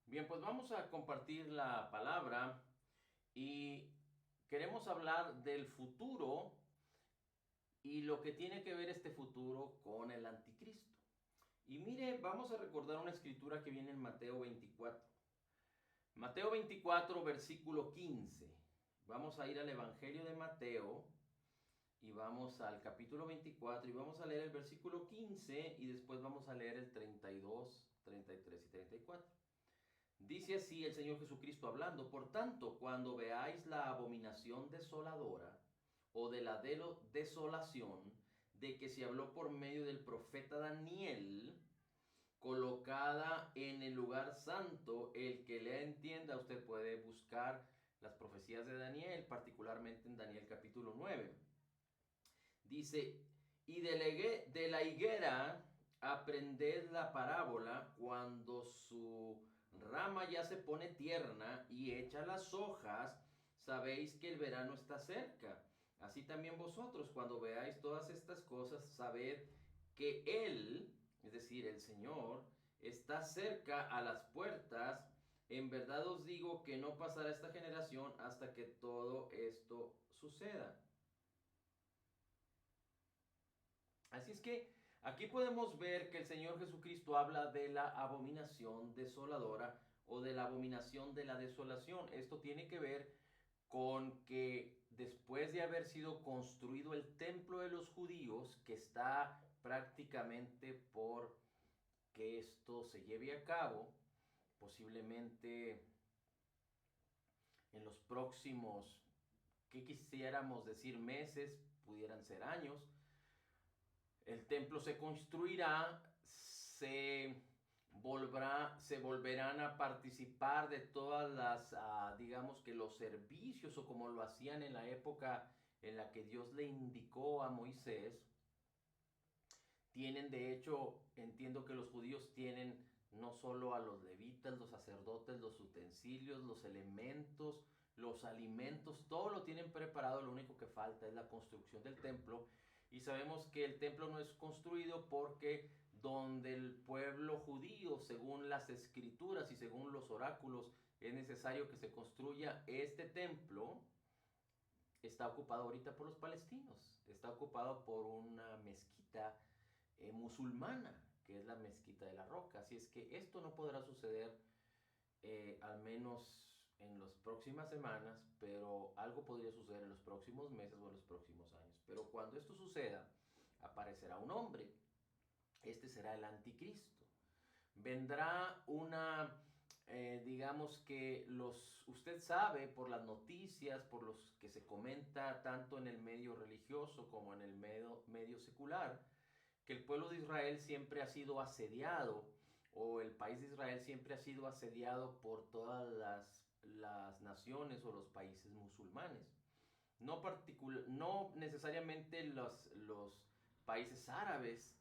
Bien, pues vamos a compartir la palabra y queremos hablar del futuro y lo que tiene que ver este futuro con el anticristo. Y mire, vamos a recordar una escritura que viene en Mateo 24. Mateo 24, versículo 15. Vamos a ir al Evangelio de Mateo y vamos al capítulo 24 y vamos a leer el versículo 15 y después vamos a leer el 32, 33 y 34. Dice así el Señor Jesucristo hablando: por tanto, cuando veáis la abominación desoladora o de la desolación de que se habló por medio del profeta Daniel, colocada en el lugar santo, el que le entienda, usted puede buscar las profecías de Daniel, particularmente en Daniel capítulo 9. Dice: y de la higuera aprended la parábola cuando su rama ya se pone tierna y echa las hojas, sabéis que el verano está cerca. Así también vosotros, cuando veáis todas estas cosas, sabed que Él, es decir, el Señor, está cerca a las puertas. En verdad os digo que no pasará esta generación hasta que todo esto suceda. Así es que aquí podemos ver que el Señor Jesucristo habla de la abominación desoladora o de la abominación de la desolación. Esto tiene que ver con que después de haber sido construido el templo de los judíos, que está prácticamente por que esto se lleve a cabo, posiblemente en los próximos, que quisiéramos decir meses, pudieran ser años, el templo se construirá, se volverán a participar de todas las, digamos que los servicios, o como lo hacían en la época en la que Dios le indicó a Moisés. Tienen, de hecho, entiendo que los judíos tienen no solo a los levitas, los sacerdotes, los utensilios, los elementos, los alimentos, todo lo tienen preparado. Lo único que falta es la construcción del templo. Y sabemos que el templo no es construido porque donde el pueblo judío, según las escrituras y según los oráculos, es necesario que se construya este templo, está ocupado ahorita por los palestinos. Está ocupado por una mezquita musulmana, que es la mezquita de la Roca. Así es que esto no podrá suceder, al menos en las próximas semanas, pero algo podría suceder en los próximos meses o en los próximos años. Pero cuando esto suceda, aparecerá un hombre. Este será el anticristo. Vendrá una, digamos que usted sabe por las noticias, por los que se comenta tanto en el medio religioso como en el medio secular, que el pueblo de Israel siempre ha sido asediado, o el país de Israel siempre ha sido asediado por todas las naciones o los países musulmanes. No necesariamente los países árabes,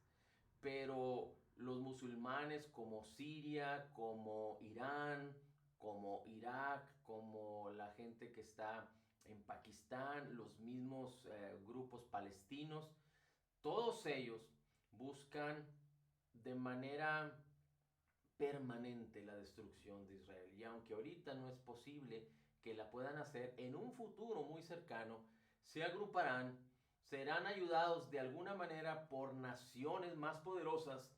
pero los musulmanes como Siria, como Irán, como Irak, como la gente que está en Pakistán, los mismos grupos palestinos, todos ellos buscan de manera permanente la destrucción de Israel. Y aunque ahorita no es posible que la puedan hacer, en un futuro muy cercano se agruparán, serán ayudados de alguna manera por naciones más poderosas,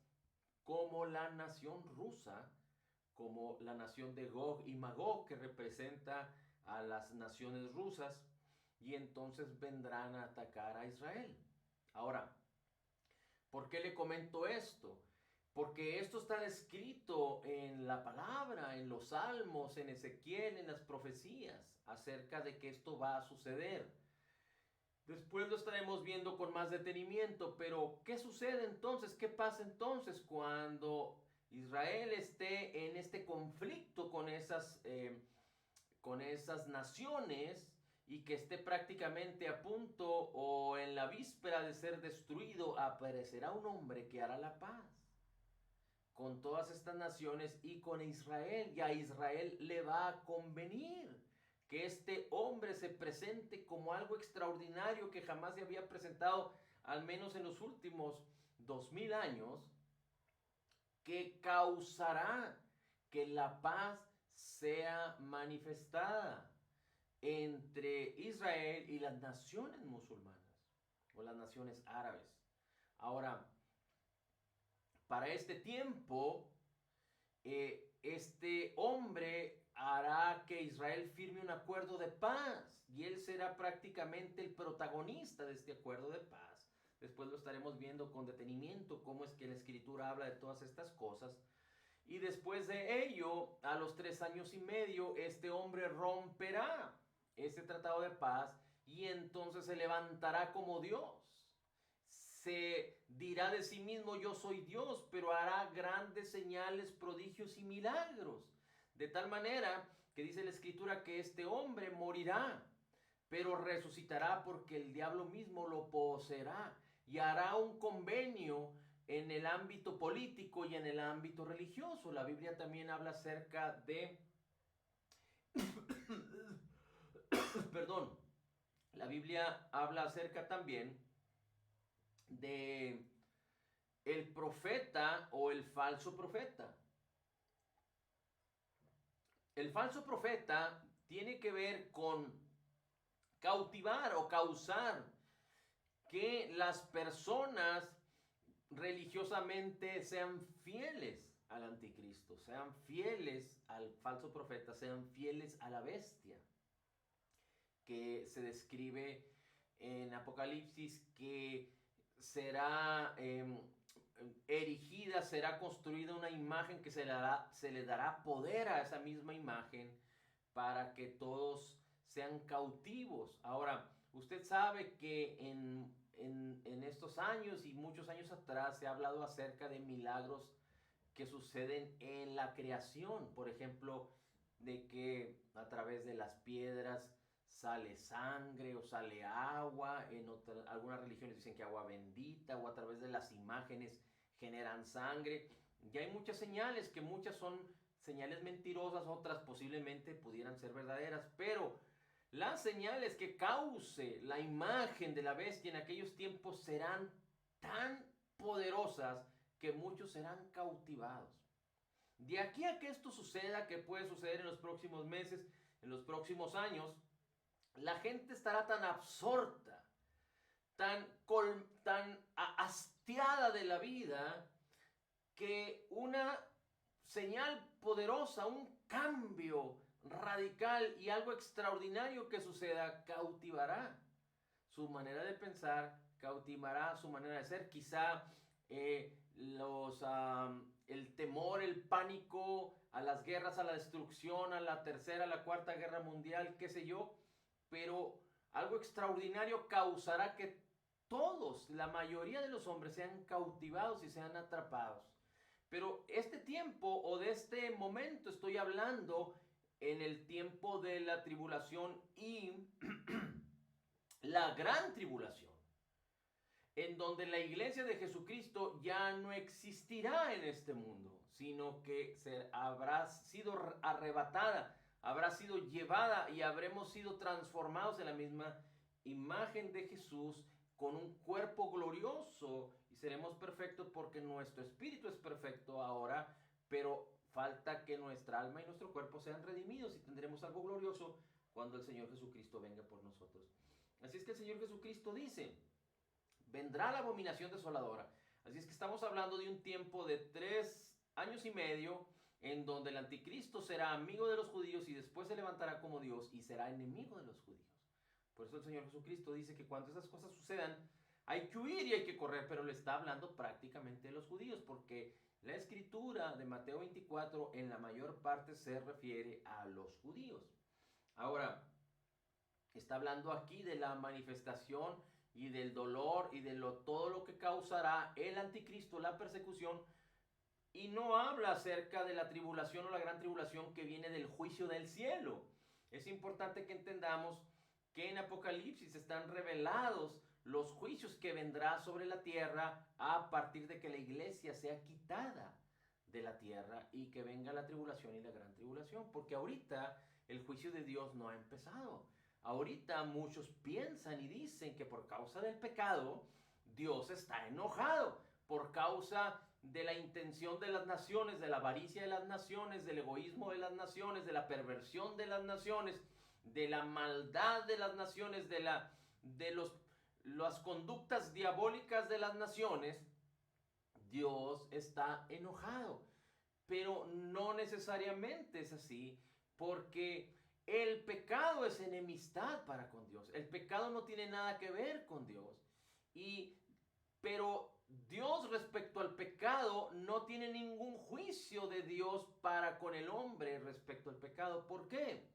como la nación rusa, como la nación de Gog y Magog, que representa a las naciones rusas, y entonces vendrán a atacar a Israel. Ahora, ¿por qué le comento esto? Porque esto está descrito en la palabra, en los salmos, en Ezequiel, en las profecías, acerca de que esto va a suceder. Después lo estaremos viendo con más detenimiento, pero ¿qué sucede entonces? ¿Qué pasa entonces cuando Israel esté en este conflicto con esas naciones, y que esté prácticamente a punto o en la víspera de ser destruido? Aparecerá un hombre que hará la paz con todas estas naciones y con Israel, y a Israel le va a convenir que este hombre se presente como algo extraordinario que jamás se había presentado, al menos en los últimos 2000 años, que causará que la paz sea manifestada entre Israel y las naciones musulmanas o las naciones árabes. Ahora, para este tiempo, este hombre hará que Israel firme un acuerdo de paz y él será prácticamente el protagonista de este acuerdo de paz. Después lo estaremos viendo con detenimiento cómo es que la escritura habla de todas estas cosas. Y después de ello, a los 3 años y medio, este hombre romperá ese tratado de paz y entonces se levantará como Dios. Se dirá de sí mismo, yo soy Dios, pero hará grandes señales, prodigios y milagros. De tal manera que dice la escritura que este hombre morirá, pero resucitará porque el diablo mismo lo poseerá y hará un convenio en el ámbito político y en el ámbito religioso. La Biblia también habla acerca de, perdón, la Biblia habla acerca también de el profeta o el falso profeta. El falso profeta tiene que ver con cautivar o causar que las personas religiosamente sean fieles al anticristo, sean fieles al falso profeta, sean fieles a la bestia que se describe en Apocalipsis, que será erigida, será construida una imagen que se le dará poder a esa misma imagen para que todos sean cautivos. Ahora, usted sabe que en estos años y muchos años atrás se ha hablado acerca de milagros que suceden en la creación. Por ejemplo, de que a través de las piedras sale sangre o sale agua. Algunas religiones dicen que agua bendita, o a través de las imágenes generan sangre. Y hay muchas señales, que muchas son señales mentirosas, otras posiblemente pudieran ser verdaderas, pero las señales que cause la imagen de la bestia en aquellos tiempos serán tan poderosas que muchos serán cautivados. De aquí a que esto suceda, que puede suceder en los próximos meses, en los próximos años, la gente estará tan absorta, tan hastiada de la vida, que una señal poderosa, un cambio radical y algo extraordinario que suceda, cautivará su manera de pensar, cautivará su manera de ser. Quizá el temor, el pánico a las guerras, a la destrucción, a la tercera, a la cuarta guerra mundial, qué sé yo, pero algo extraordinario causará que todos, la mayoría de los hombres, sean cautivados y sean atrapados. Pero este tiempo o de este momento estoy hablando en el tiempo de la tribulación y la gran tribulación, en donde la iglesia de Jesucristo ya no existirá en este mundo, sino que habrá sido arrebatada, habrá sido llevada y habremos sido transformados en la misma imagen de Jesús, con un cuerpo glorioso, y seremos perfectos porque nuestro espíritu es perfecto ahora, pero falta que nuestra alma y nuestro cuerpo sean redimidos y tendremos algo glorioso cuando el Señor Jesucristo venga por nosotros. Así es que el Señor Jesucristo dice, vendrá la abominación desoladora. Así es que estamos hablando de un tiempo de 3 años y medio en donde el anticristo será amigo de los judíos y después se levantará como Dios y será enemigo de los judíos. Por eso el Señor Jesucristo dice que cuando esas cosas sucedan, hay que huir y hay que correr, pero le está hablando prácticamente de los judíos, porque la escritura de Mateo 24 en la mayor parte se refiere a los judíos. Ahora, está hablando aquí de la manifestación y del dolor y de todo lo que causará el anticristo, la persecución, y no habla acerca de la tribulación o la gran tribulación que viene del juicio del cielo. Es importante que entendamos que en Apocalipsis están revelados los juicios que vendrá sobre la tierra a partir de que la iglesia sea quitada de la tierra y que venga la tribulación y la gran tribulación, porque ahorita el juicio de Dios no ha empezado. Ahorita muchos piensan y dicen que por causa del pecado Dios está enojado, por causa de la intención de las naciones, de la avaricia de las naciones, del egoísmo de las naciones, de la perversión de las naciones, de la maldad de las naciones, de las conductas diabólicas de las naciones, Dios está enojado. Pero no necesariamente es así, porque el pecado es enemistad para con Dios. El pecado no tiene nada que ver con Dios. Pero Dios respecto al pecado no tiene ningún juicio de Dios para con el hombre respecto al pecado. ¿Por qué?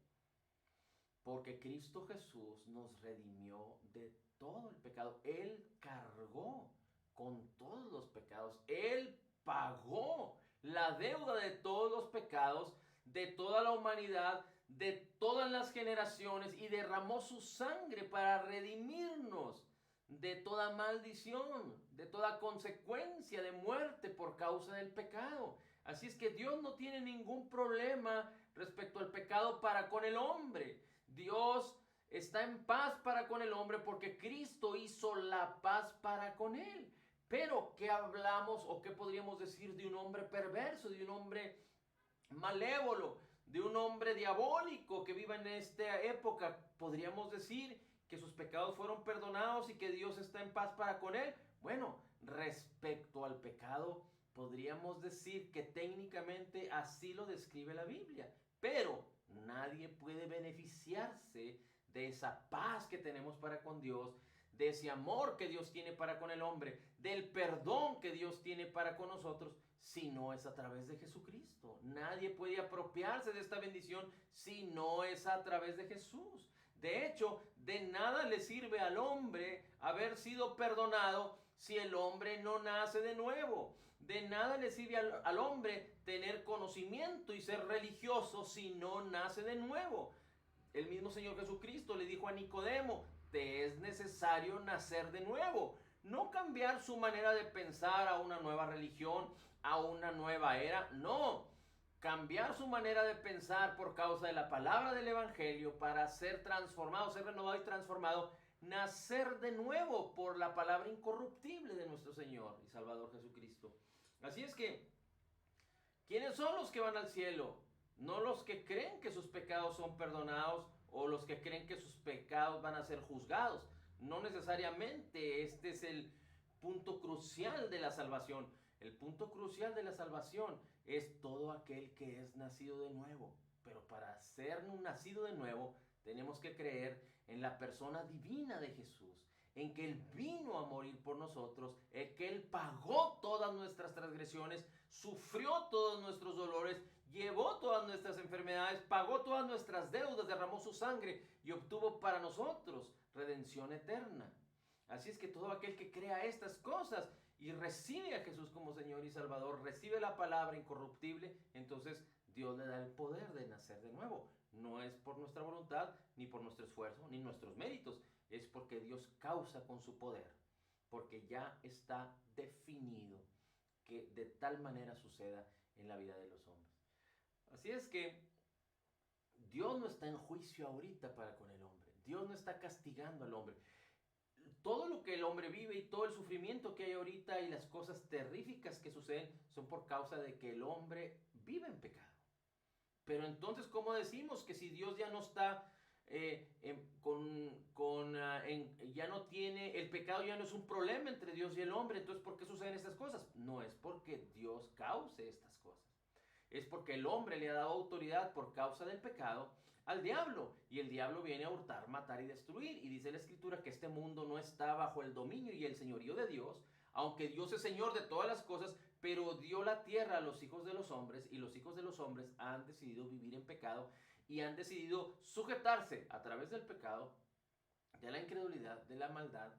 Porque Cristo Jesús nos redimió de todo el pecado. Él cargó con todos los pecados. Él pagó la deuda de todos los pecados, de toda la humanidad, de todas las generaciones, y derramó su sangre para redimirnos de toda maldición, de toda consecuencia de muerte por causa del pecado. Así es que Dios no tiene ningún problema respecto al pecado para con el hombre. Dios está en paz para con el hombre porque Cristo hizo la paz para con él. Pero, ¿qué hablamos o qué podríamos decir de un hombre perverso, de un hombre malévolo, de un hombre diabólico que viva en esta época? Podríamos decir que sus pecados fueron perdonados y que Dios está en paz para con él. Bueno, respecto al pecado, podríamos decir que técnicamente así lo describe la Biblia, pero nadie puede beneficiarse de esa paz que tenemos para con Dios, de ese amor que Dios tiene para con el hombre, del perdón que Dios tiene para con nosotros, si no es a través de Jesucristo. Nadie puede apropiarse de esta bendición si no es a través de Jesús. De hecho, de nada le sirve al hombre haber sido perdonado si el hombre no nace de nuevo. De nada le sirve al hombre tener conocimiento y ser religioso si no nace de nuevo. El mismo Señor Jesucristo le dijo a Nicodemo: te es necesario nacer de nuevo. No cambiar su manera de pensar a una nueva religión, a una nueva era. No, cambiar su manera de pensar por causa de la palabra del Evangelio para ser transformado, ser renovado y transformado. Nacer de nuevo por la palabra incorruptible de nuestro Señor y Salvador Jesucristo. Así es que, ¿quiénes son los que van al cielo? No los que creen que sus pecados son perdonados o los que creen que sus pecados van a ser juzgados. No necesariamente este es el punto crucial de la salvación. El punto crucial de la salvación es todo aquel que es nacido de nuevo. Pero para ser un nacido de nuevo tenemos que creer en la persona divina de Jesús, en que Él vino a morir por nosotros, en que Él pagó todas nuestras transgresiones, sufrió todos nuestros dolores, llevó todas nuestras enfermedades, pagó todas nuestras deudas, derramó su sangre y obtuvo para nosotros redención eterna. Así es que todo aquel que crea estas cosas y recibe a Jesús como Señor y Salvador, recibe la palabra incorruptible, entonces Dios le da el poder de nacer de nuevo. No es por nuestra voluntad, ni por nuestro esfuerzo, ni nuestros méritos. Es porque Dios causa con su poder, porque ya está definido que de tal manera suceda en la vida de los hombres. Así es que Dios no está en juicio ahorita para con el hombre. Dios no está castigando al hombre. Todo lo que el hombre vive y todo el sufrimiento que hay ahorita y las cosas terríficas que suceden son por causa de que el hombre vive en pecado. Pero entonces, ¿cómo decimos que si Dios ya no está ya no tiene, el pecado ya no es un problema entre Dios y el hombre? Entonces, ¿por qué suceden estas cosas? No es porque Dios cause estas cosas. Es porque el hombre le ha dado autoridad por causa del pecado al diablo. Y el diablo viene a hurtar, matar y destruir. Y dice la Escritura que este mundo no está bajo el dominio y el señorío de Dios, aunque Dios es Señor de todas las cosas, pero dio la tierra a los hijos de los hombres, y los hijos de los hombres han decidido vivir en pecado y han decidido sujetarse a través del pecado, de la incredulidad, de la maldad,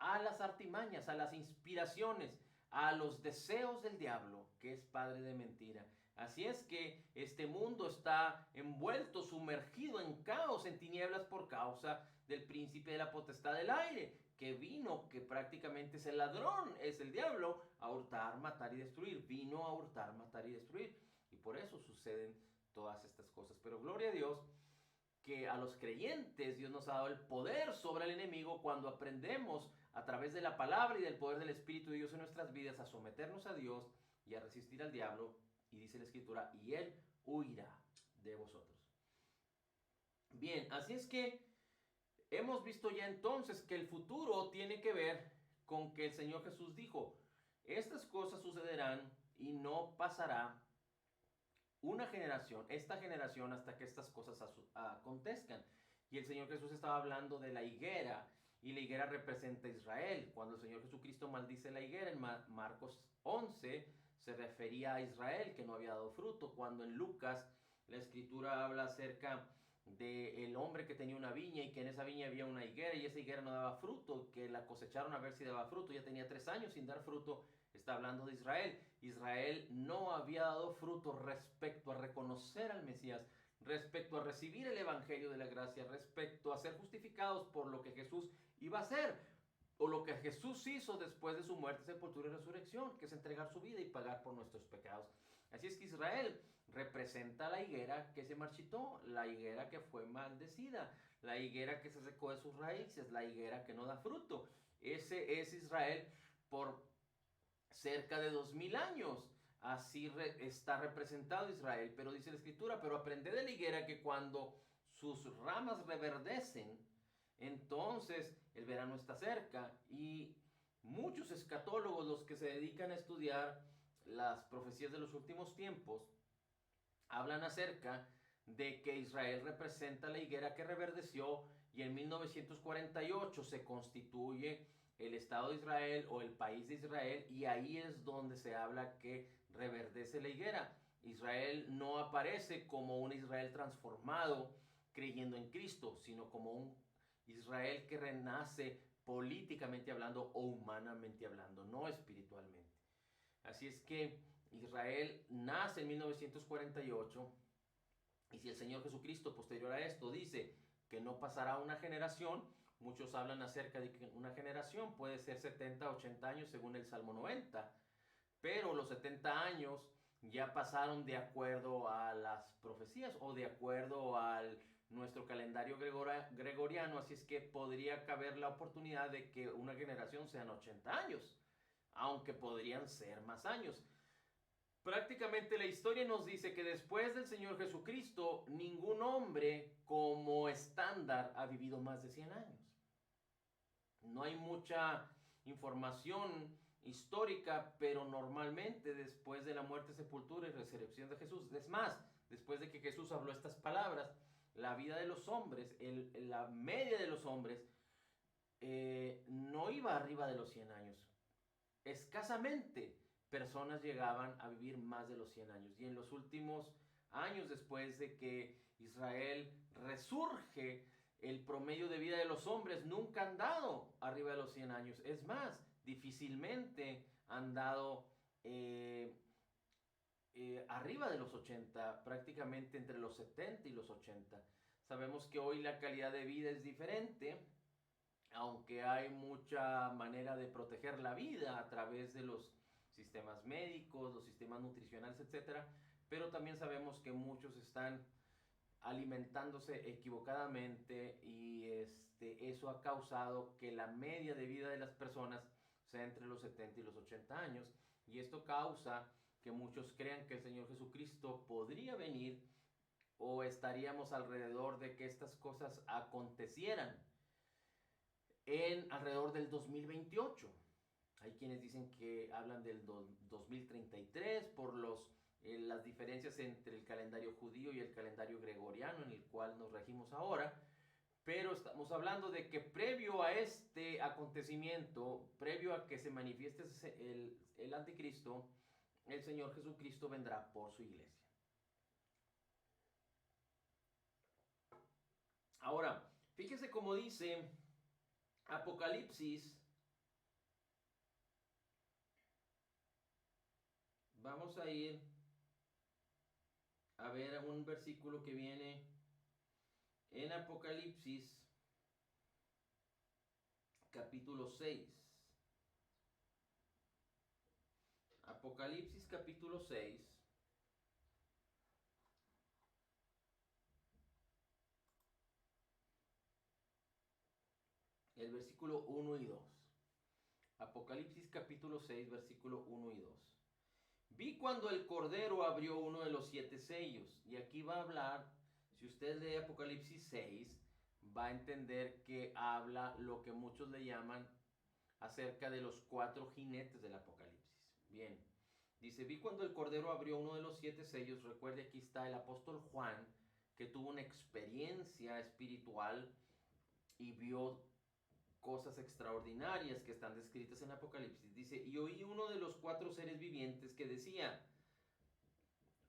a las artimañas, a las inspiraciones, a los deseos del diablo, que es padre de mentira. Así es que este mundo está envuelto, sumergido en caos, en tinieblas por causa del príncipe de la potestad del aire, que vino, que prácticamente es el ladrón, es el diablo, a hurtar, matar y destruir. Vino a hurtar, matar y destruir. Y por eso suceden todas estas cosas. Pero gloria a Dios, que a los creyentes Dios nos ha dado el poder sobre el enemigo cuando aprendemos a través de la palabra y del poder del Espíritu de Dios en nuestras vidas a someternos a Dios y a resistir al diablo. Y dice la Escritura, y él huirá de vosotros. Bien, así es que hemos visto ya entonces que el futuro tiene que ver con que el Señor Jesús dijo, estas cosas sucederán y no pasará una generación, esta generación, hasta que estas cosas acontezcan. Y el Señor Jesús estaba hablando de la higuera, y la higuera representa a Israel. Cuando el Señor Jesucristo maldice la higuera en Marcos 11, se refería a Israel que no había dado fruto. Cuando en Lucas la Escritura habla acerca del hombre que tenía una viña y que en esa viña había una higuera y esa higuera no daba fruto, que la cosecharon a ver si daba fruto, ya tenía 3 años sin dar fruto, está hablando de Israel. Israel no había dado fruto respecto a reconocer al Mesías, respecto a recibir el Evangelio de la gracia, respecto a ser justificados por lo que Jesús iba a hacer, o lo que Jesús hizo después de su muerte, sepultura y resurrección, que es entregar su vida y pagar por nuestros pecados. Así es que Israel representa la higuera que se marchitó, la higuera que fue maldecida, la higuera que se secó de sus raíces, la higuera que no da fruto. Ese es Israel por cerca de 2000 años. Así está representado Israel. Pero dice la Escritura, pero aprended de la higuera que cuando sus ramas reverdecen, entonces el verano está cerca. Y muchos escatólogos, los que se dedican a estudiar las profecías de los últimos tiempos, hablan acerca de que Israel representa la higuera que reverdeció y en 1948 se constituye el Estado de Israel o el país de Israel, y ahí es donde se habla que reverdece la higuera. Israel no aparece como un Israel transformado creyendo en Cristo, sino como un Israel que renace políticamente hablando o humanamente hablando, no espiritualmente. Así es que Israel nace en 1948, y si el Señor Jesucristo posterior a esto dice que no pasará una generación, muchos hablan acerca de que una generación puede ser 70, 80 años según el Salmo 90, pero los 70 años ya pasaron de acuerdo a las profecías o de acuerdo al nuestro calendario gregoriano, así es que podría caber la oportunidad de que una generación sean 80 años, aunque podrían ser más años. Prácticamente la historia nos dice que después del Señor Jesucristo, ningún hombre como estándar ha vivido más de 100 años. No hay mucha información histórica, pero normalmente después de la muerte, sepultura y resurrección de Jesús, es más, después de que Jesús habló estas palabras, la vida de los hombres, la media de los hombres, no iba arriba de los 100 años. Escasamente personas llegaban a vivir más de los 100 años. Y en los últimos años, después de que Israel resurge, el promedio de vida de los hombres nunca han dado arriba de los 100 años. Es más, difícilmente han dado arriba de los 80, prácticamente entre los 70 y los 80. Sabemos que hoy la calidad de vida es diferente, aunque hay mucha manera de proteger la vida a través de los sistemas médicos, los sistemas nutricionales, etcétera, pero también sabemos que muchos están alimentándose equivocadamente, y eso ha causado que la media de vida de las personas sea entre los 70 y los 80 años, y esto causa que muchos crean que el Señor Jesucristo podría venir, o estaríamos alrededor de que estas cosas acontecieran en alrededor del 2028. Hay quienes dicen que hablan del 2033 por las diferencias entre el calendario judío y el calendario gregoriano en el cual nos regimos ahora, pero estamos hablando de que previo a este acontecimiento, previo a que se manifieste el anticristo, el Señor Jesucristo vendrá por su iglesia. Ahora, fíjese cómo dice Apocalipsis. Vamos a ir a ver un versículo que viene en Apocalipsis capítulo 6. Apocalipsis capítulo 6. el versículo 1 y 2. Apocalipsis capítulo 6, versículo 1 y 2. Vi cuando el Cordero abrió uno de los 7 sellos. Y aquí va a hablar, si usted lee Apocalipsis 6, va a entender que habla lo que muchos le llaman acerca de los 4 jinetes del Apocalipsis. Bien, dice, vi cuando el Cordero abrió uno de los 7 sellos. Recuerde, aquí está el apóstol Juan, que tuvo una experiencia espiritual y vio cosas extraordinarias que están descritas en Apocalipsis. Dice, y oí uno de los 4 seres vivientes que decía,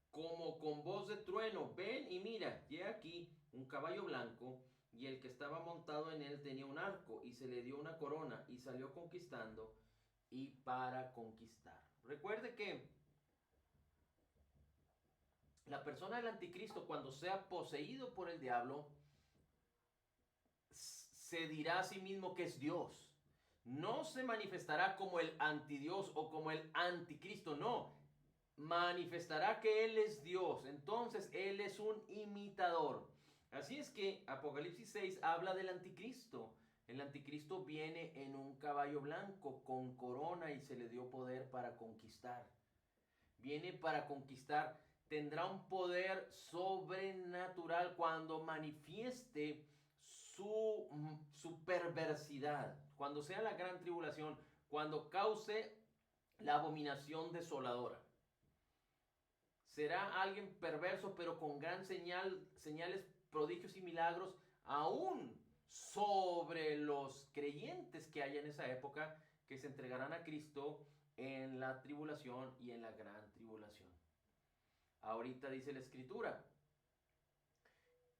como con voz de trueno, ven y mira, he aquí un caballo blanco, y el que estaba montado en él tenía un arco, y se le dio una corona, y salió conquistando y para conquistar. Recuerde que la persona del anticristo, cuando sea poseído por el diablo, se dirá a sí mismo que es Dios. No se manifestará como el antidios o como el anticristo, no. Manifestará que Él es Dios. Entonces Él es un imitador. Así es que Apocalipsis 6 habla del anticristo. El anticristo viene en un caballo blanco con corona y se le dio poder para conquistar. Viene para conquistar. Tendrá un poder sobrenatural cuando manifieste su perversidad. Cuando sea la gran tribulación. Cuando cause la abominación desoladora. Será alguien perverso, pero con gran señales, prodigios y milagros, aún sobre los creyentes que haya en esa época, que se entregarán a Cristo en la tribulación y en la gran tribulación. Ahorita dice la Escritura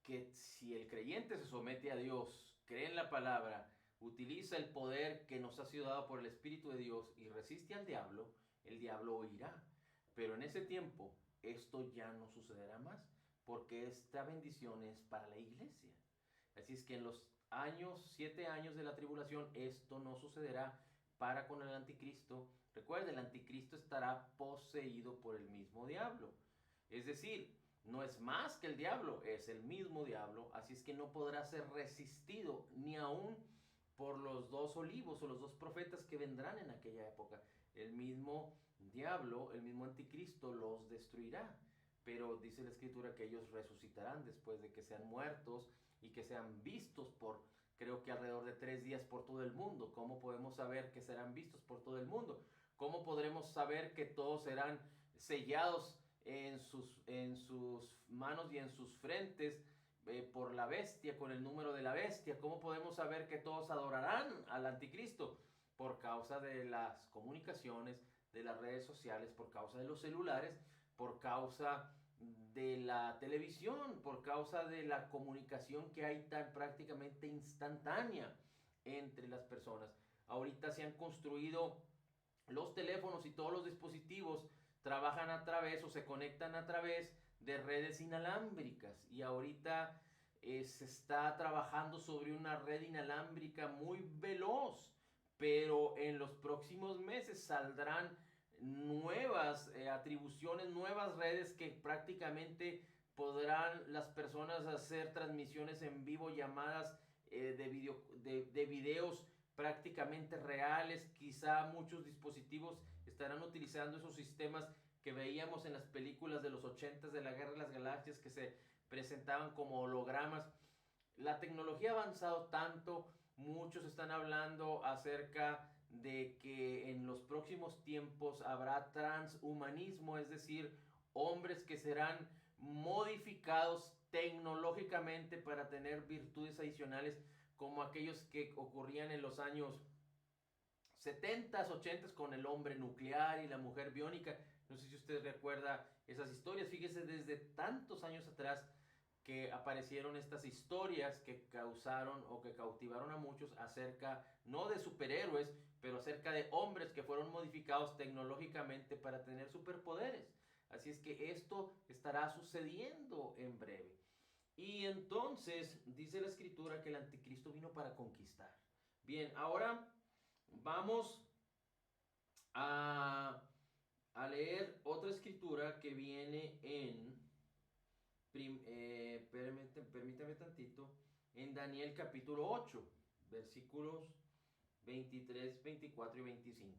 que si el creyente se somete a Dios, cree en la palabra, utiliza el poder que nos ha sido dado por el Espíritu de Dios y resiste al diablo, el diablo huirá. Pero en ese tiempo esto ya no sucederá más, porque esta bendición es para la iglesia. Así es que en los 7 años de la tribulación, esto no sucederá para con el anticristo. Recuerde, el anticristo estará poseído por el mismo diablo. Es decir, no es más que el diablo, es el mismo diablo. Así es que no podrá ser resistido ni aún por los 2 olivos o los 2 profetas que vendrán en aquella época. El mismo diablo, el mismo anticristo los destruirá. Pero dice la escritura que ellos resucitarán después de que sean muertos y que sean vistos por, creo que alrededor de 3 días por todo el mundo. ¿Cómo podemos saber que serán vistos por todo el mundo? ¿Cómo podremos saber que todos serán sellados en sus manos y en sus frentes por la bestia, con el número de la bestia? ¿Cómo podemos saber que todos adorarán al anticristo? Por causa de las comunicaciones, de las redes sociales, por causa de los celulares, por causa de la televisión, por causa de la comunicación que hay tan prácticamente instantánea entre las personas. Ahorita se han construido los teléfonos y todos los dispositivos trabajan a través o se conectan a través de redes inalámbricas, y ahorita se está trabajando sobre una red inalámbrica muy veloz, pero en los próximos meses saldrán nuevas atribuciones, nuevas redes que prácticamente podrán las personas hacer transmisiones en vivo, llamadas de videos prácticamente reales. Quizá muchos dispositivos estarán utilizando esos sistemas que veíamos en las películas de los 80s de la Guerra de las Galaxias, que se presentaban como hologramas. La tecnología ha avanzado tanto, muchos están hablando acerca de que en los próximos tiempos habrá transhumanismo, es decir, hombres que serán modificados tecnológicamente para tener virtudes adicionales, como aquellos que ocurrían en los años 70s, 80s con el hombre nuclear y la mujer biónica. No sé si usted recuerda esas historias. Fíjese, desde tantos años atrás que aparecieron estas historias que causaron o que cautivaron a muchos acerca, no de superhéroes, pero acerca de hombres que fueron modificados tecnológicamente para tener superpoderes. Así es que esto estará sucediendo en breve. Y entonces dice la escritura que el anticristo vino para conquistar. Bien, ahora vamos a leer otra escritura que viene en, permítame tantito, en Daniel capítulo 8. versículos 23, 24 y 25.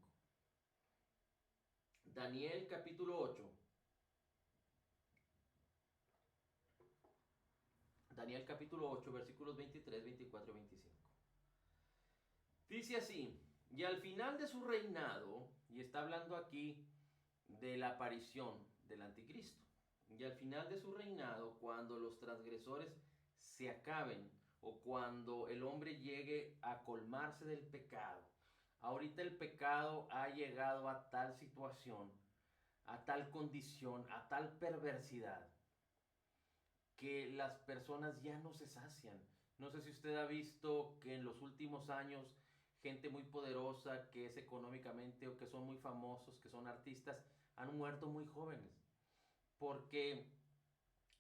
Daniel capítulo 8. Daniel capítulo 8, versículos 23, 24 y 25. Dice así, y al final de su reinado, y está hablando aquí de la aparición del anticristo, y al final de su reinado, cuando los transgresores se acaben, o cuando el hombre llegue a colmarse del pecado, ahorita el pecado ha llegado a tal situación, a tal condición, a tal perversidad, que las personas ya no se sacian. No sé si usted ha visto que en los últimos años gente muy poderosa, que es económicamente o que son muy famosos, que son artistas, han muerto muy jóvenes. Porque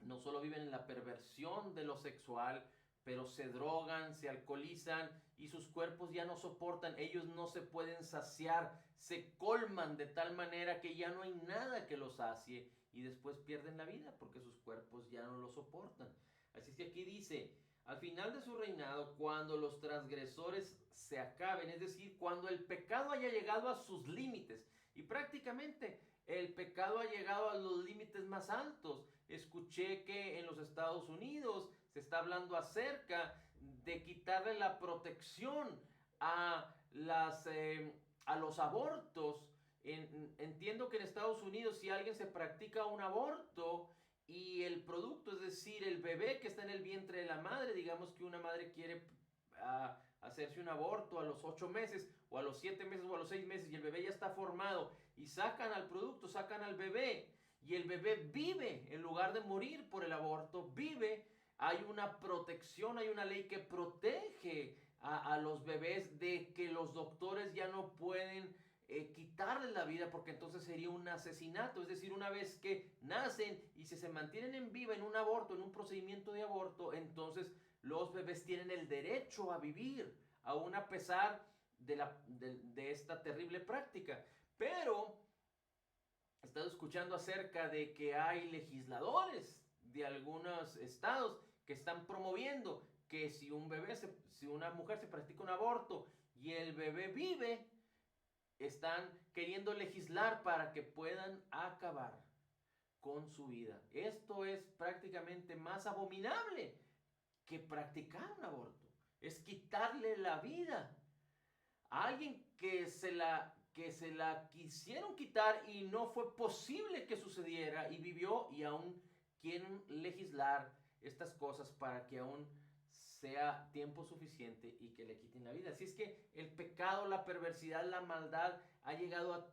no solo viven en la perversión de lo sexual, pero se drogan, se alcoholizan y sus cuerpos ya no soportan, ellos no se pueden saciar, se colman de tal manera que ya no hay nada que los sacie y después pierden la vida porque sus cuerpos ya no lo soportan. Así que aquí dice, al final de su reinado, cuando los transgresores se acaben, es decir, cuando el pecado haya llegado a sus límites, y prácticamente el pecado ha llegado a los límites más altos. Escuché que en los Estados Unidos se está hablando acerca de quitarle la protección a, a los abortos. Entiendo que en Estados Unidos, si alguien se practica un aborto y el producto, es decir, el bebé que está en el vientre de la madre, digamos que una madre quiere hacerse un aborto a los 8 meses o a los 7 meses o a los 6 meses y el bebé ya está formado y sacan al producto, sacan al bebé y el bebé vive en lugar de morir por el aborto, vive. Hay una protección, hay una ley que protege a los bebés de que los doctores ya no pueden quitarle la vida porque entonces sería un asesinato. Es decir, una vez que nacen y si se mantienen en vida en un aborto, en un procedimiento de aborto, entonces los bebés tienen el derecho a vivir, aún a pesar de esta terrible práctica. Pero he estado escuchando acerca de que hay legisladores de algunos estados que están promoviendo que si una mujer se practica un aborto y el bebé vive, están queriendo legislar para que puedan acabar con su vida. Esto es prácticamente más abominable que practicar un aborto. Es quitarle la vida a alguien que se la quisieron quitar y no fue posible que sucediera y vivió y aún quieren legislar estas cosas para que aún sea tiempo suficiente y que le quiten la vida. Así es que el pecado, la perversidad, la maldad ha llegado a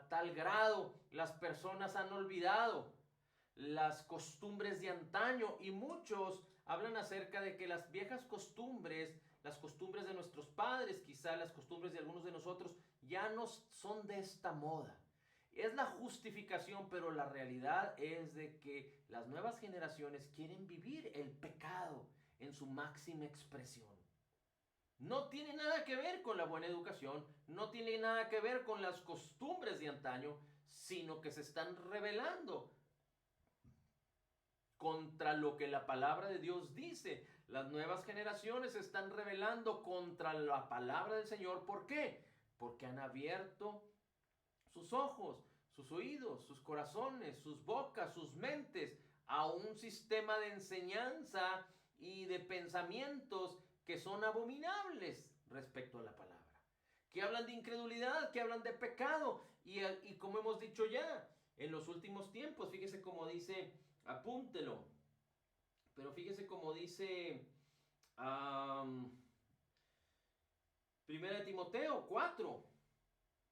tal grado, las personas han olvidado las costumbres de antaño y muchos hablan acerca de que las viejas costumbres, las costumbres de nuestros padres, quizá las costumbres de algunos de nosotros, ya no son de esta moda. Es la justificación, pero la realidad es de que las nuevas generaciones quieren vivir el pecado en su máxima expresión. No tiene nada que ver con la buena educación, no tiene nada que ver con las costumbres de antaño, sino que se están rebelando contra lo que la palabra de Dios dice. Las nuevas generaciones se están rebelando contra la palabra del Señor. ¿Por qué? Porque han abierto sus ojos, sus oídos, sus corazones, sus bocas, sus mentes a un sistema de enseñanza y de pensamientos que son abominables respecto a la palabra. Que hablan de incredulidad, que hablan de pecado. Y como hemos dicho ya, en los últimos tiempos, fíjese cómo dice, apúntelo, pero fíjese cómo dice Primera de Timoteo 4,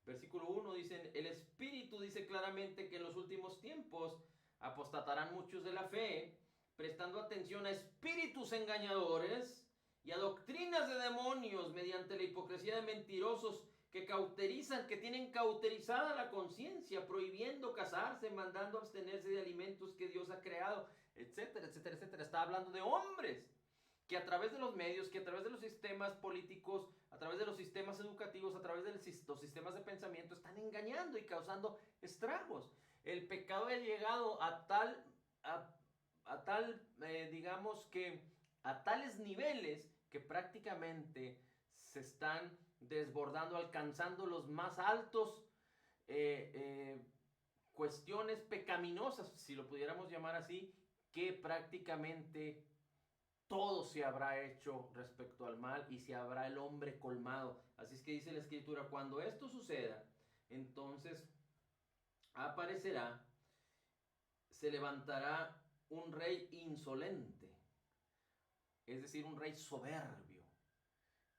versículo 1, dice, el Espíritu dice claramente que en los últimos tiempos apostatarán muchos de la fe, prestando atención a espíritus engañadores y a doctrinas de demonios mediante la hipocresía de mentirosos que cauterizan, que tienen cauterizada la conciencia, prohibiendo casarse, mandando abstenerse de alimentos que Dios ha creado, etcétera, etcétera, etcétera. Está hablando de hombres que a través de los medios, que a través de los sistemas políticos, a través de los sistemas educativos, a través de los sistemas de pensamiento, están engañando y causando estragos. El pecado ha llegado digamos que, a tales niveles que prácticamente se están desbordando, alcanzando los más altos cuestiones pecaminosas, si lo pudiéramos llamar así, que prácticamente todo se habrá hecho respecto al mal y se habrá el hombre colmado. Así es que dice la Escritura, cuando esto suceda, entonces aparecerá, se levantará un rey insolente, es decir, un rey soberbio,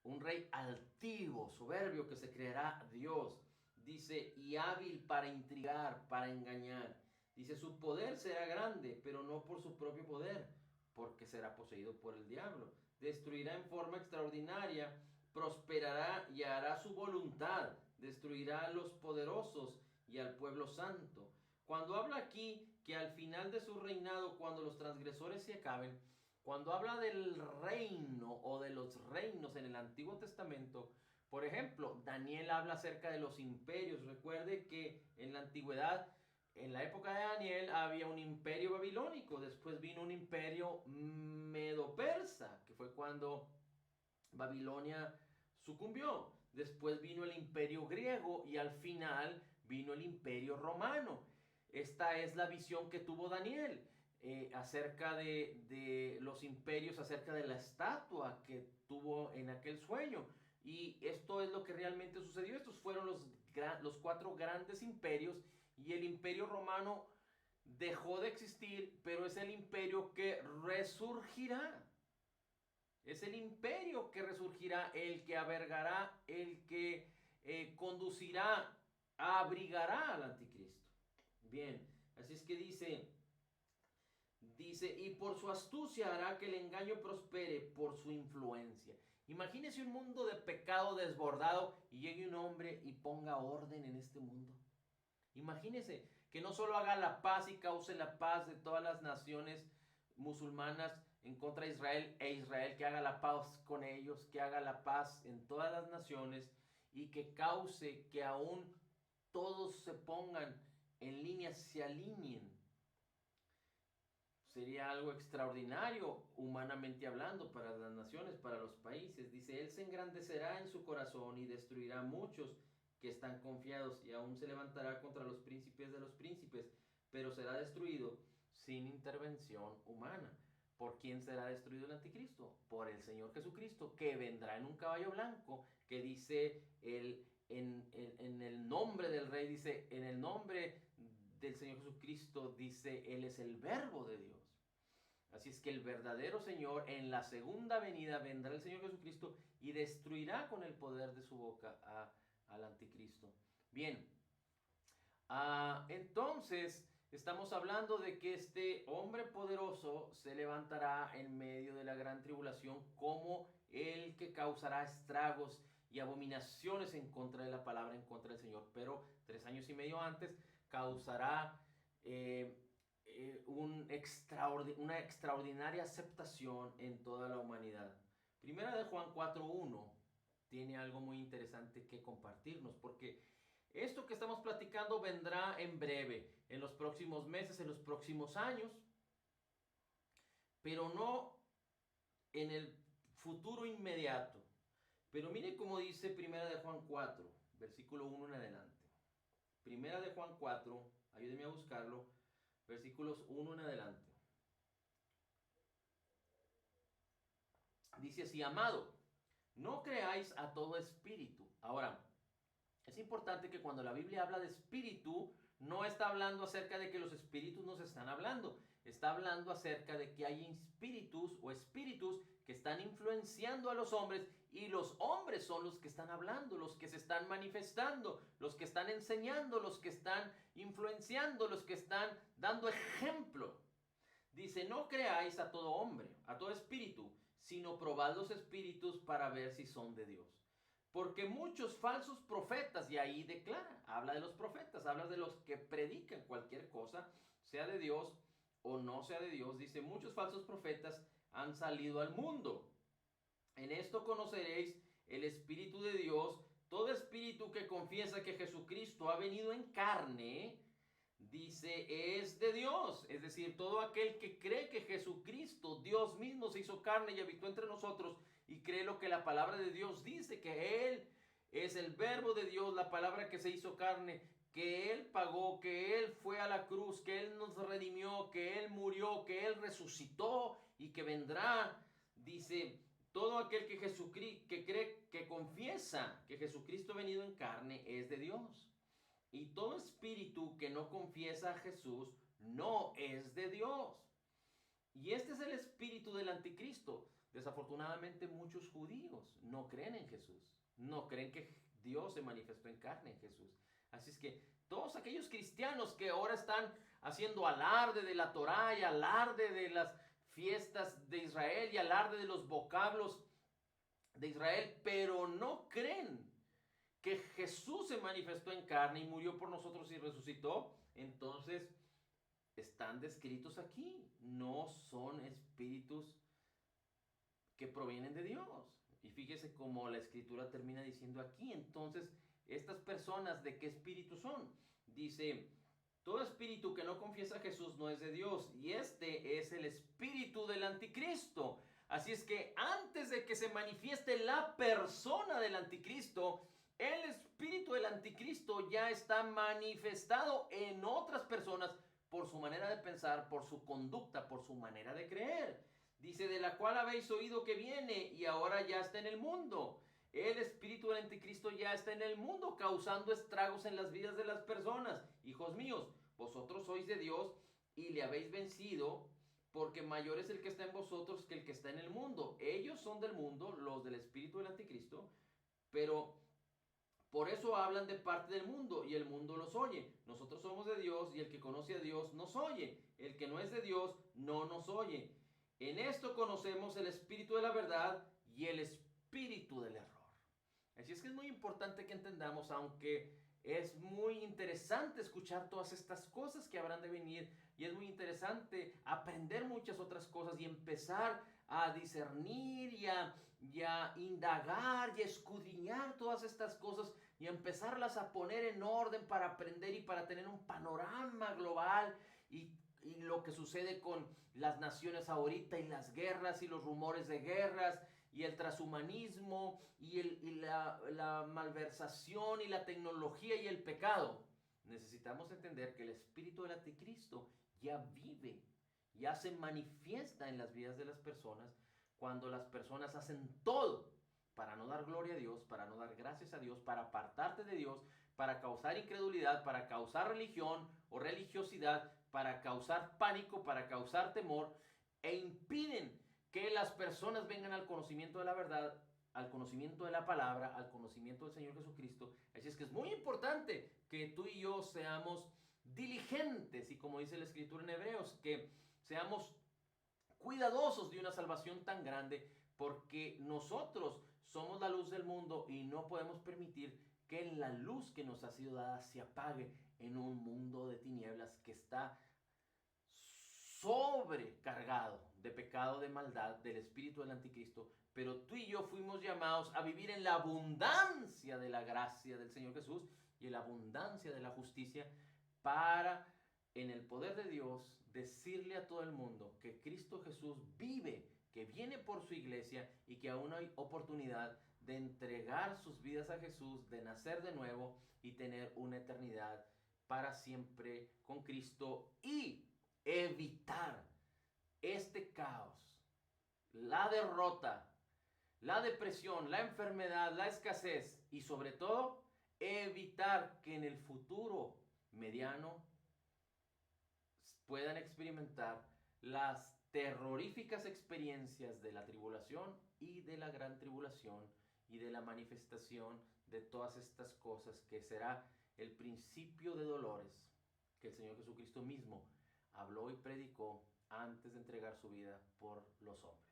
un rey altivo, soberbio, que se creerá Dios. Dice, y hábil para intrigar, para engañar. Dice, su poder será grande, pero no por su propio poder, porque será poseído por el diablo. Destruirá en forma extraordinaria, prosperará y hará su voluntad. Destruirá a los poderosos y al pueblo santo. Cuando habla aquí que al final de su reinado, cuando los transgresores se acaben, cuando habla del reino o de los reinos en el Antiguo Testamento, por ejemplo, Daniel habla acerca de los imperios. Recuerde que en la antigüedad, en la época de Daniel, había un imperio babilónico, después vino un imperio medo-persa, que fue cuando Babilonia sucumbió. Después vino el imperio griego y al final vino el imperio romano. Esta es la visión que tuvo Daniel acerca de los imperios, acerca de la estatua que tuvo en aquel sueño. Y esto es lo que realmente sucedió. Estos fueron los cuatro grandes imperios y el imperio romano dejó de existir, pero es el imperio que resurgirá. Es el imperio que resurgirá, el que abrigará, el que conducirá, abrigará al anticristo. Bien, así es que dice, y por su astucia hará que el engaño prospere por su influencia. Imagínese un mundo de pecado desbordado y llegue un hombre y ponga orden en este mundo. Imagínese que no solo haga la paz y cause la paz de todas las naciones musulmanas en contra de Israel, e Israel que haga la paz con ellos, que haga la paz en todas las naciones y que cause que aún todos se pongan en línea, se alineen. Sería algo extraordinario, humanamente hablando, para las naciones, para los países. Dice, él se engrandecerá en su corazón y destruirá a muchos que están confiados y aún se levantará contra los príncipes de los príncipes, pero será destruido sin intervención humana. ¿Por quién será destruido el anticristo? Por el Señor Jesucristo, que vendrá en un caballo blanco, que dice en el nombre del rey, dice, en el nombre del Señor Jesucristo, dice, él es el verbo de Dios. Así es que el verdadero Señor, en la segunda venida, vendrá el Señor Jesucristo y destruirá con el poder de su boca al anticristo. Bien, entonces estamos hablando de que este hombre poderoso se levantará en medio de la gran tribulación como el que causará estragos y abominaciones en contra de la palabra, en contra del Señor. Pero 3 años y medio antes causará una extraordinaria aceptación en toda la humanidad. Primera de Juan 4:1 tiene algo muy interesante que compartirnos, porque esto que estamos platicando vendrá en breve, en los próximos meses, en los próximos años, pero no en el futuro inmediato. Pero mire cómo dice Primera de Juan 4, versículo 1 en adelante. Primera de Juan 4, ayúdeme a buscarlo, versículos 1 en adelante. Dice así, amado, no creáis a todo espíritu. Ahora, es importante que cuando la Biblia habla de espíritu, no está hablando acerca de que los espíritus nos están hablando. Está hablando acerca de que hay espíritus o espíritus que están influenciando a los hombres y los hombres son los que están hablando, los que se están manifestando, los que están enseñando, los que están influenciando, los que están dando ejemplo. Dice, no creáis a todo hombre, a todo espíritu, sino probad los espíritus para ver si son de Dios. Porque muchos falsos profetas, y ahí declara, habla de los profetas, habla de los que predican cualquier cosa, sea de Dios o no sea de Dios. Dice, muchos falsos profetas han salido al mundo. En esto conoceréis el Espíritu de Dios. Todo espíritu que confiesa que Jesucristo ha venido en carne, dice, es de Dios. Es decir, todo aquel que cree que Jesucristo, Dios mismo, se hizo carne y habitó entre nosotros y cree lo que la palabra de Dios dice, que Él es el verbo de Dios, la palabra que se hizo carne, que Él pagó, que Él fue a la cruz, que Él nos redimió, que Él murió, que Él resucitó y que vendrá. Dice, todo aquel que Jesucristo, que cree, que confiesa que Jesucristo ha venido en carne es de Dios. Y todo espíritu que no confiesa a Jesús no es de Dios. Y este es el espíritu del anticristo. Desafortunadamente muchos judíos no creen en Jesús. No creen que Dios se manifestó en carne en Jesús. Así es que todos aquellos cristianos que ahora están haciendo alarde de la Torá y alarde de las fiestas de Israel y alarde de los vocablos de Israel, pero no creen que Jesús se manifestó en carne y murió por nosotros y resucitó, entonces están descritos aquí. No son espíritus que provienen de Dios. Y fíjese cómo la escritura termina diciendo aquí. Entonces, estas personas, ¿de qué espíritu son? Dice, todo espíritu que no confiesa a Jesús no es de Dios. Y este es el espíritu del anticristo. Así es que antes de que se manifieste la persona del anticristo, el espíritu del anticristo ya está manifestado en otras personas por su manera de pensar, por su conducta, por su manera de creer. Dice, de la cual habéis oído que viene y ahora ya está en el mundo. El espíritu del anticristo ya está en el mundo, causando estragos en las vidas de las personas. Hijos míos, vosotros sois de Dios y le habéis vencido, porque mayor es el que está en vosotros que el que está en el mundo. Ellos son del mundo, los del espíritu del anticristo, pero por eso hablan de parte del mundo y el mundo los oye. Nosotros somos de Dios y el que conoce a Dios nos oye. El que no es de Dios no nos oye. En esto conocemos el espíritu de la verdad y el espíritu del error. Así es que es muy importante que entendamos, aunque es muy interesante escuchar todas estas cosas que habrán de venir y es muy interesante aprender muchas otras cosas y empezar a discernir y a indagar y a escudriñar todas estas cosas y a empezarlas a poner en orden para aprender y para tener un panorama global y lo que sucede con las naciones ahorita y las guerras y los rumores de guerras y el transhumanismo y la malversación y la tecnología y el pecado. Necesitamos entender que el espíritu del anticristo ya vive, ya se manifiesta en las vidas de las personas cuando las personas hacen todo para no dar gloria a Dios, para no dar gracias a Dios, para apartarte de Dios, para causar incredulidad, para causar religión o religiosidad, para causar pánico, para causar temor, e impiden que las personas vengan al conocimiento de la verdad, al conocimiento de la palabra, al conocimiento del Señor Jesucristo. Así es que es muy importante que tú y yo seamos diligentes y, como dice la escritura en Hebreos, que seamos cuidadosos de una salvación tan grande, porque nosotros somos la luz del mundo y no podemos permitir que la luz que nos ha sido dada se apague en un mundo de tinieblas que está sobrecargado de pecado, de maldad, del espíritu del anticristo. Pero tú y yo fuimos llamados a vivir en la abundancia de la gracia del Señor Jesús y en la abundancia de la justicia, para, en el poder de Dios, decirle a todo el mundo que Cristo Jesús vive, que viene por su iglesia y que aún hay oportunidad de entregar sus vidas a Jesús, de nacer de nuevo y tener una eternidad para siempre con Cristo y evitar este caos, la derrota, la depresión, la enfermedad, la escasez y sobre todo evitar que en el futuro mediano puedan experimentar las terroríficas experiencias de la tribulación y de la gran tribulación y de la manifestación de todas estas cosas, que será el principio de dolores que el Señor Jesucristo mismo habló y predicó antes de entregar su vida por los hombres.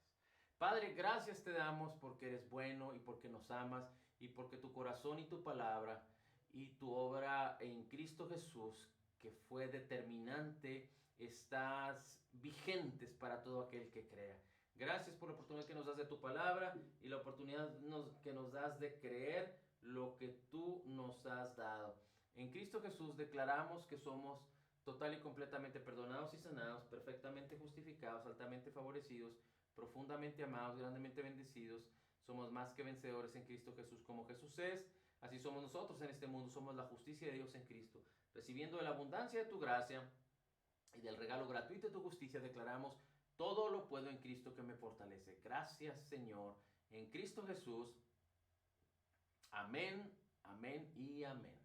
Padre, gracias te damos porque eres bueno y porque nos amas y porque tu corazón y tu palabra y tu obra en Cristo Jesús, que fue determinante, estás vigentes para todo aquel que crea. Gracias por la oportunidad que nos das de tu palabra y la oportunidad que nos das de creer lo que tú nos has dado. En Cristo Jesús declaramos que somos total y completamente perdonados y sanados, perfectamente justificados, altamente favorecidos, profundamente amados, grandemente bendecidos, Somos más que vencedores en Cristo Jesús. Como Jesús es, así somos nosotros en este mundo. Somos la justicia de Dios en Cristo. Recibiendo de la abundancia de tu gracia y del regalo gratuito de tu justicia, declaramos: todo lo puedo en Cristo que me fortalece. Gracias, Señor, en Cristo Jesús. Amén, amén y amén.